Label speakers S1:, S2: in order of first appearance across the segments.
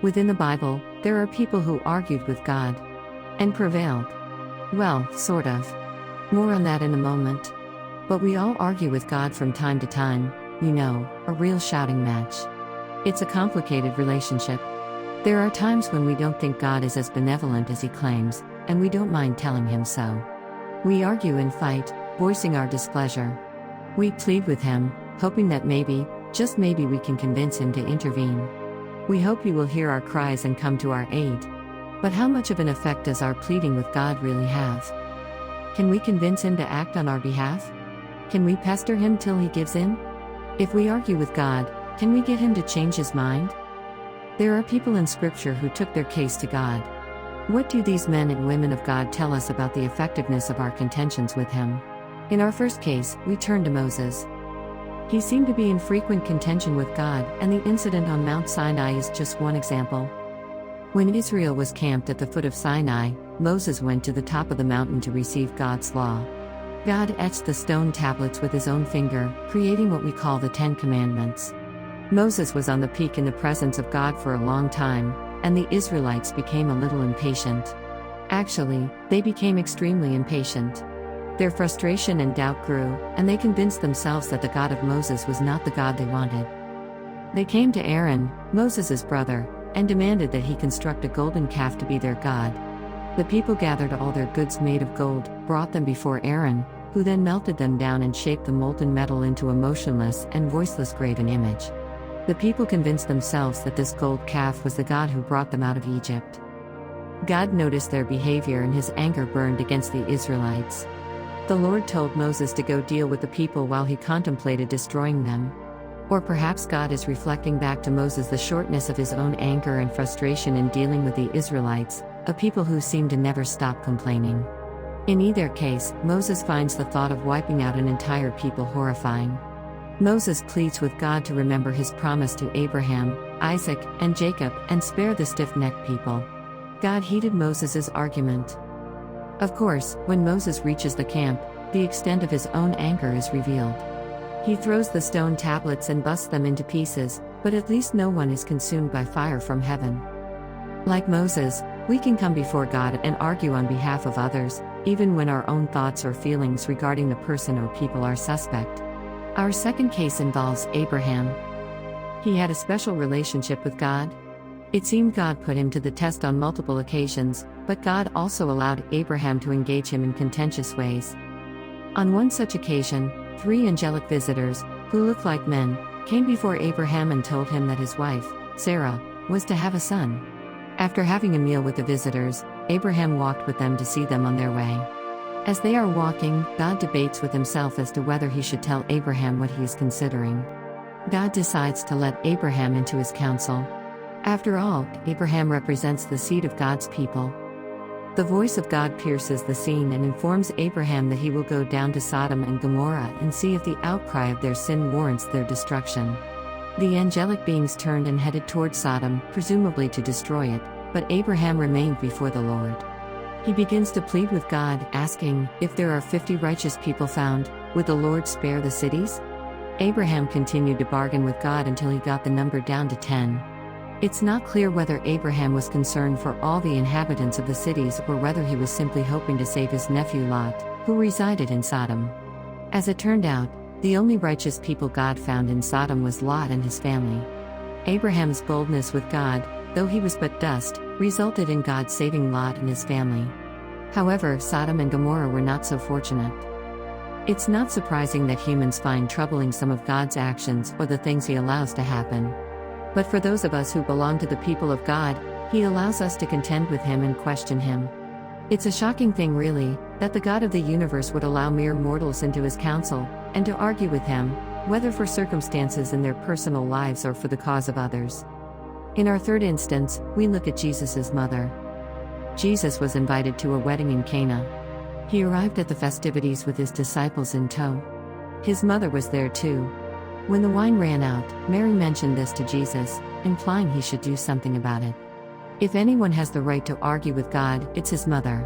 S1: Within the Bible, there are people who argued with God and prevailed. Well, sort of. More on that in a moment. But we all argue with God from time to time, a real shouting match. It's a complicated relationship. There are times when we don't think God is as benevolent as he claims, and we don't mind telling him so. We argue and fight, voicing our displeasure. We plead with him, hoping that maybe, just maybe we can convince him to intervene. We hope he will hear our cries and come to our aid. But how much of an effect does our pleading with God really have? Can we convince him to act on our behalf? Can we pester him till he gives in? If we argue with God, can we get him to change his mind? There are people in Scripture who took their case to God. What do these men and women of God tell us about the effectiveness of our contentions with him? In our first case, we turn to Moses. He seemed to be in frequent contention with God, and the incident on Mount Sinai is just one example. When Israel was camped at the foot of Sinai, Moses went to the top of the mountain to receive God's law. God etched the stone tablets with his own finger, creating what we call the Ten Commandments. Moses was on the peak in the presence of God for a long time, and the Israelites became a little impatient. Actually, they became extremely impatient. Their frustration and doubt grew, and they convinced themselves that the God of Moses was not the God they wanted. They came to Aaron, Moses' brother, and demanded that he construct a golden calf to be their God. The people gathered all their goods made of gold, brought them before Aaron, who then melted them down and shaped the molten metal into a motionless and voiceless graven image. The people convinced themselves that this gold calf was the God who brought them out of Egypt. God noticed their behavior and his anger burned against the Israelites. The Lord told Moses to go deal with the people while he contemplated destroying them. Or perhaps God is reflecting back to Moses the shortness of his own anger and frustration in dealing with the Israelites, a people who seem to never stop complaining. In either case, Moses finds the thought of wiping out an entire people horrifying. Moses pleads with God to remember his promise to Abraham, Isaac, and Jacob, and spare the stiff-necked people. God heeded Moses' argument. Of course, when Moses reaches the camp, the extent of his own anger is revealed. He throws the stone tablets and busts them into pieces, but at least no one is consumed by fire from heaven. Like Moses, we can come before God and argue on behalf of others, even when our own thoughts or feelings regarding the person or people are suspect. Our second case involves Abraham. He had a special relationship with God. It seemed God put him to the test on multiple occasions, but God also allowed Abraham to engage him in contentious ways. On one such occasion, 3 angelic visitors, who looked like men, came before Abraham and told him that his wife, Sarah, was to have a son. After having a meal with the visitors, Abraham walked with them to see them on their way. As they are walking, God debates with himself as to whether he should tell Abraham what he is considering. God decides to let Abraham into his counsel. After all, Abraham represents the seed of God's people. The voice of God pierces the scene and informs Abraham that he will go down to Sodom and Gomorrah and see if the outcry of their sin warrants their destruction. The angelic beings turned and headed toward Sodom, presumably to destroy it, but Abraham remained before the Lord. He begins to plead with God, asking, if there are 50 righteous people found, would the Lord spare the cities? Abraham continued to bargain with God until he got the number down to 10. It's not clear whether Abraham was concerned for all the inhabitants of the cities or whether he was simply hoping to save his nephew Lot, who resided in Sodom. As it turned out, the only righteous people God found in Sodom was Lot and his family. Abraham's boldness with God, though he was but dust, resulted in God saving Lot and his family. However, Sodom and Gomorrah were not so fortunate. It's not surprising that humans find troubling some of God's actions or the things he allows to happen. But for those of us who belong to the people of God, he allows us to contend with him and question him. It's a shocking thing really, that the God of the universe would allow mere mortals into his counsel, and to argue with him, whether for circumstances in their personal lives or for the cause of others. In our third instance, we look at Jesus' mother. Jesus was invited to a wedding in Cana. He arrived at the festivities with his disciples in tow. His mother was there too. When the wine ran out, Mary mentioned this to Jesus, implying he should do something about it. If anyone has the right to argue with God, it's his mother.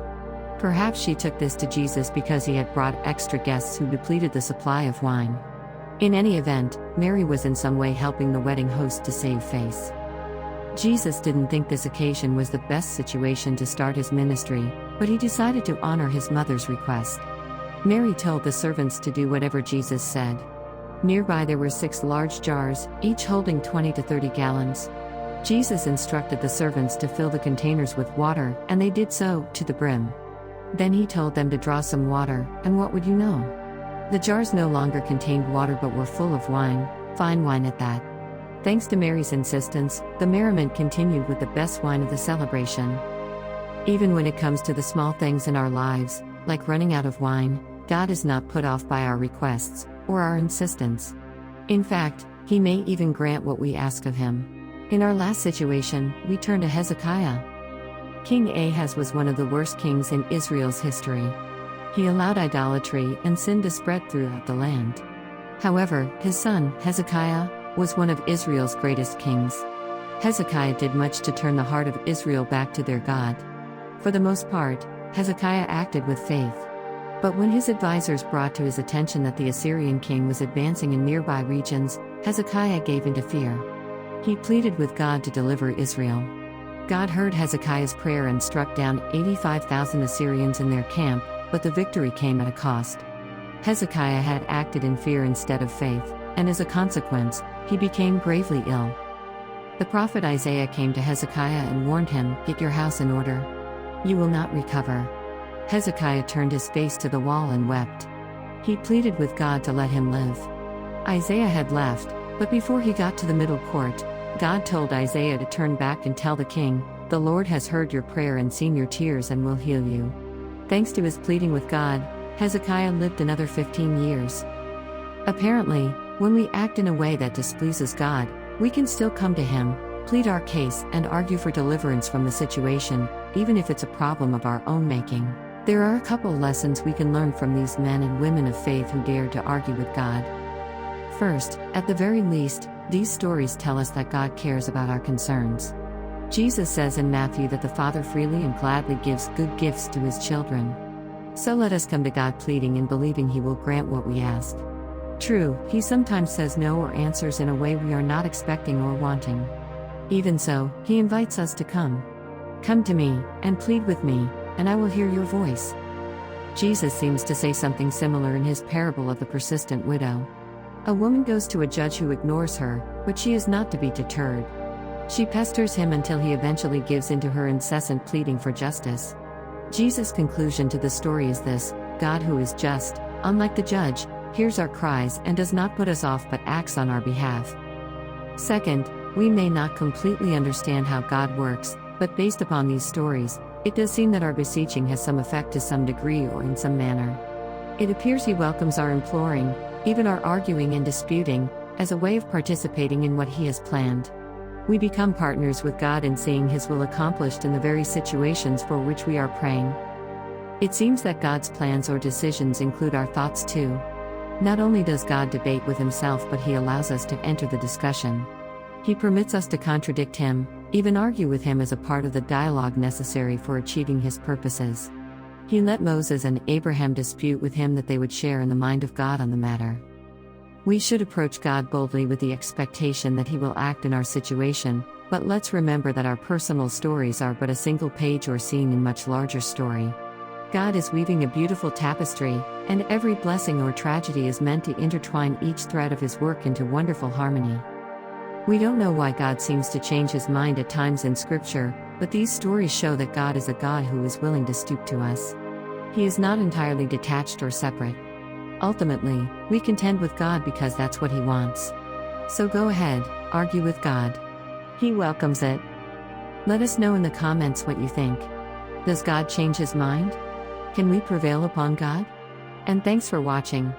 S1: Perhaps she took this to Jesus because he had brought extra guests who depleted the supply of wine. In any event, Mary was in some way helping the wedding host to save face. Jesus didn't think this occasion was the best situation to start his ministry, but he decided to honor his mother's request. Mary told the servants to do whatever Jesus said. Nearby there were 6 large jars, each holding 20 to 30 gallons. Jesus instructed the servants to fill the containers with water, and they did so, to the brim. Then he told them to draw some water, and what would you know? The jars no longer contained water but were full of wine, fine wine at that. Thanks to Mary's insistence, the merriment continued with the best wine of the celebration. Even when it comes to the small things in our lives, like running out of wine, God is not put off by our requests, or our insistence. In fact, he may even grant what we ask of him. In our last situation, we turn to Hezekiah. King Ahaz was one of the worst kings in Israel's history. He allowed idolatry and sin to spread throughout the land. However, his son, Hezekiah, was one of Israel's greatest kings. Hezekiah did much to turn the heart of Israel back to their God. For the most part, Hezekiah acted with faith. But when his advisors brought to his attention that the Assyrian king was advancing in nearby regions, Hezekiah gave into fear. He pleaded with God to deliver Israel. God heard Hezekiah's prayer and struck down 85,000 Assyrians in their camp, but the victory came at a cost. Hezekiah had acted in fear instead of faith, and as a consequence, he became gravely ill. The prophet Isaiah came to Hezekiah and warned him, "Get your house in order. You will not recover." Hezekiah turned his face to the wall and wept. He pleaded with God to let him live. Isaiah had left, but before he got to the middle court, God told Isaiah to turn back and tell the king, "The Lord has heard your prayer and seen your tears and will heal you." Thanks to his pleading with God, Hezekiah lived another 15 years. Apparently, when we act in a way that displeases God, we can still come to him, plead our case, and argue for deliverance from the situation, even if it's a problem of our own making. There are a couple lessons we can learn from these men and women of faith who dared to argue with God. First, at the very least, these stories tell us that God cares about our concerns. Jesus says in Matthew that the Father freely and gladly gives good gifts to his children. So let us come to God pleading and believing he will grant what we ask. True, he sometimes says no or answers in a way we are not expecting or wanting. Even so, he invites us to come. Come to me, and plead with me, and I will hear your voice. Jesus seems to say something similar in his parable of the persistent widow. A woman goes to a judge who ignores her, but she is not to be deterred. She pesters him until he eventually gives in to her incessant pleading for justice. Jesus' conclusion to the story is this: God, who is just, unlike the judge, hears our cries and does not put us off but acts on our behalf. Second, we may not completely understand how God works, but based upon these stories, it does seem that our beseeching has some effect to some degree or in some manner. It appears he welcomes our imploring, even our arguing and disputing, as a way of participating in what he has planned. We become partners with God in seeing his will accomplished in the very situations for which we are praying. It seems that God's plans or decisions include our thoughts too. Not only does God debate with himself, but he allows us to enter the discussion. He permits us to contradict him, even argue with him as a part of the dialogue necessary for achieving his purposes. He let Moses and Abraham dispute with him that they would share in the mind of God on the matter. We should approach God boldly with the expectation that he will act in our situation, but let's remember that our personal stories are but a single page or scene in much larger story. God is weaving a beautiful tapestry, and every blessing or tragedy is meant to intertwine each thread of his work into wonderful harmony. We don't know why God seems to change his mind at times in Scripture, but these stories show that God is a God who is willing to stoop to us. He is not entirely detached or separate. Ultimately, we contend with God because that's what he wants. So go ahead, argue with God. He welcomes it. Let us know in the comments what you think. Does God change his mind? Can we prevail upon God? And thanks for watching.